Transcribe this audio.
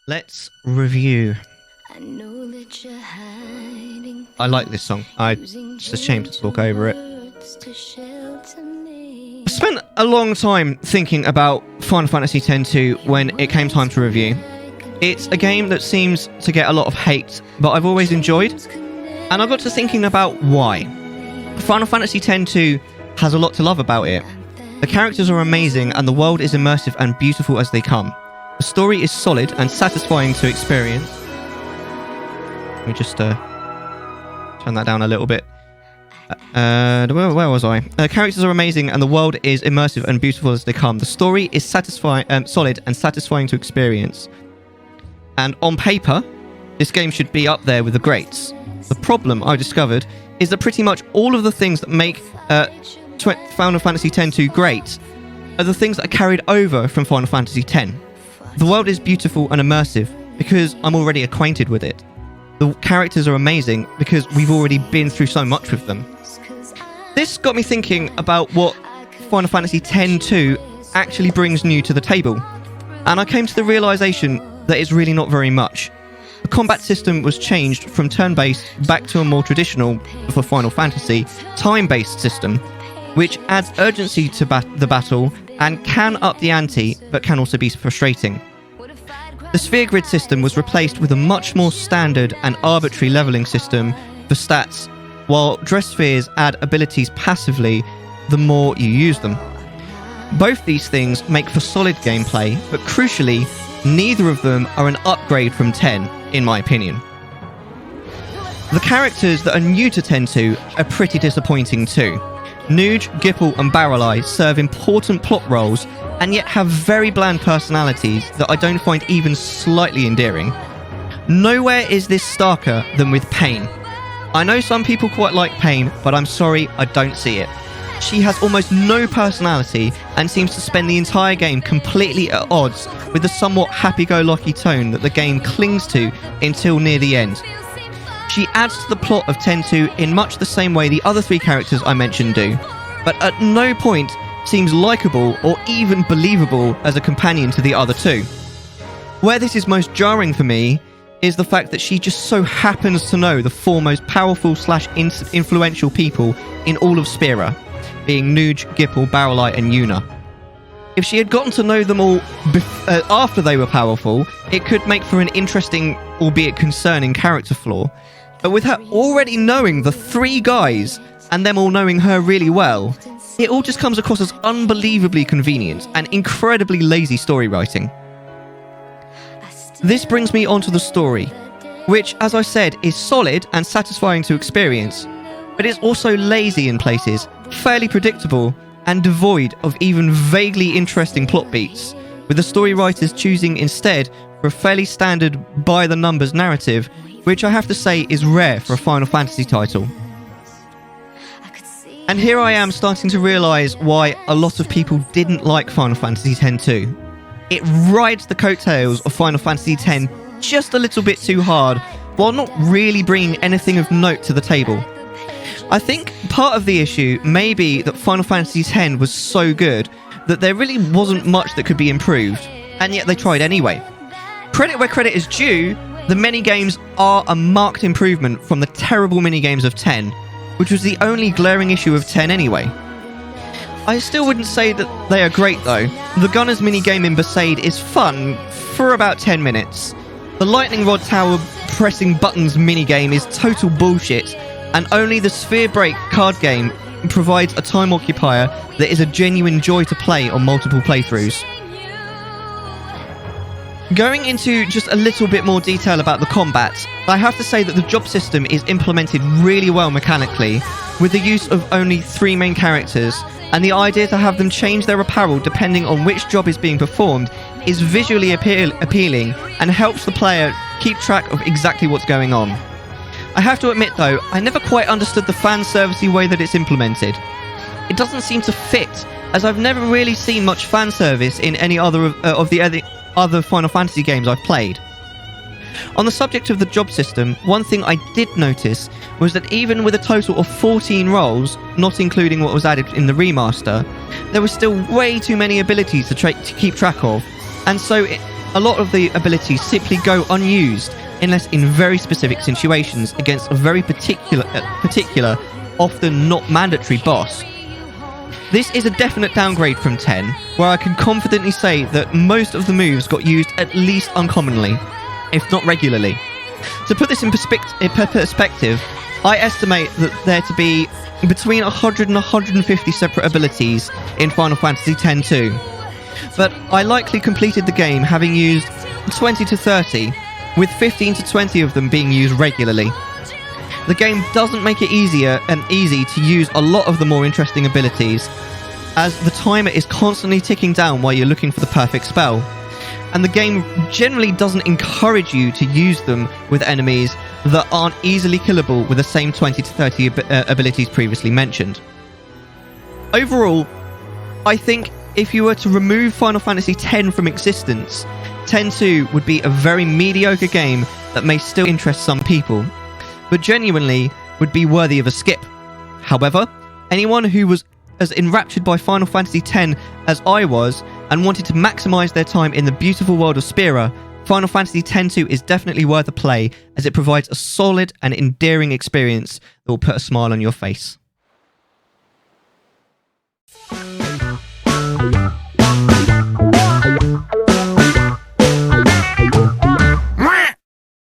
Let's review. I like this song. It's a shame to talk over it. I spent a long time thinking about Final Fantasy X-2 when it came time to review. It's a game that seems to get a lot of hate, but I've always enjoyed, and I got to thinking about why. Final Fantasy X-2 has a lot to love about it. The characters are amazing, and the world is immersive and beautiful as they come. The story is solid and satisfying to experience. Let me just turn that down a little bit. Where was I? The characters are amazing, and the world is immersive and beautiful as they come. The story is solid and satisfying to experience. And on paper, this game should be up there with the greats. The problem I discovered is that pretty much all of the things that make Final Fantasy X-2 great are the things that are carried over from Final Fantasy X. The world is beautiful and immersive because I'm already acquainted with it. The characters are amazing because we've already been through so much with them. This got me thinking about what Final Fantasy X-2 actually brings new to the table, and I came to the realization that it's really not very much. The combat system was changed from turn-based back to a more traditional, for Final Fantasy, time-based system, which adds urgency to the battle and can up the ante, but can also be frustrating. The sphere grid system was replaced with a much more standard and arbitrary leveling system for stats, while dress spheres add abilities passively the more you use them. Both these things make for solid gameplay, but crucially, neither of them are an upgrade from 10, in my opinion. The characters that are new to X-2 are pretty disappointing too. Nuge, Gipple and Barreleye serve important plot roles and yet have very bland personalities that I don't find even slightly endearing. Nowhere is this starker than with Pain. I know some people quite like Pain, but I'm sorry, I don't see it. She has almost no personality and seems to spend the entire game completely at odds with the somewhat happy-go-lucky tone that the game clings to until near the end. She adds to the plot of X-2 in much the same way the other three characters I mentioned do, but at no point seems likeable or even believable as a companion to the other two. Where this is most jarring for me is the fact that she just so happens to know the four most powerful / influential people in all of Spira, being Nuge, Gipple, Barreleye and Yuna. If she had gotten to know them all after they were powerful, it could make for an interesting, albeit concerning, character flaw. But with her already knowing the three guys, and them all knowing her really well, it all just comes across as unbelievably convenient and incredibly lazy story writing. This brings me onto the story, which, as I said, is solid and satisfying to experience, but it's also lazy in places, fairly predictable, and devoid of even vaguely interesting plot beats, with the story writers choosing instead for a fairly standard by-the-numbers narrative, which I have to say is rare for a Final Fantasy title. And here I am starting to realise why a lot of people didn't like Final Fantasy X-2. It rides the coattails of Final Fantasy X just a little bit too hard, while not really bringing anything of note to the table. I think part of the issue may be that Final Fantasy X was so good that there really wasn't much that could be improved, and yet they tried anyway. Credit where credit is due, the minigames are a marked improvement from the terrible minigames of 10, which was the only glaring issue of 10 anyway. I still wouldn't say that they are great though. The Gunner's minigame in Besaid is fun for about 10 minutes. The Lightning Rod Tower pressing buttons minigame is total bullshit, and only the Sphere Break card game provides a time occupier that is a genuine joy to play on multiple playthroughs. Going into just a little bit more detail about the combat, I have to say that the job system is implemented really well mechanically, with the use of only 3 main characters, and the idea to have them change their apparel depending on which job is being performed is visually appealing and helps the player keep track of exactly what's going on. I have to admit though, I never quite understood the fan servicey way that it's implemented. It doesn't seem to fit, as I've never really seen much fan service in any other of the other Final Fantasy games I've played. On the subject of the job system, one thing I did notice was that even with a total of 14 roles, not including what was added in the remaster, there were still way too many abilities to keep track of, and so a lot of the abilities simply go unused unless in very specific situations against a very particular, often not mandatory boss. This is a definite downgrade from 10, where I can confidently say that most of the moves got used at least uncommonly, if not regularly. To put this in perspective, I estimate that there to be between 100 and 150 separate abilities in Final Fantasy X-2, but I likely completed the game having used 20 to 30, with 15 to 20 of them being used regularly. The game doesn't make it easy to use a lot of the more interesting abilities, as the timer is constantly ticking down while you're looking for the perfect spell, and the game generally doesn't encourage you to use them with enemies that aren't easily killable with the same 20 to 30 abilities previously mentioned. Overall, I think if you were to remove Final Fantasy X from existence, X-2 would be a very mediocre game that may still interest some people, but genuinely would be worthy of a skip. However, anyone who was as enraptured by Final Fantasy X as I was and wanted to maximise their time in the beautiful world of Spira, Final Fantasy X-2 is definitely worth a play, as it provides a solid and endearing experience that will put a smile on your face.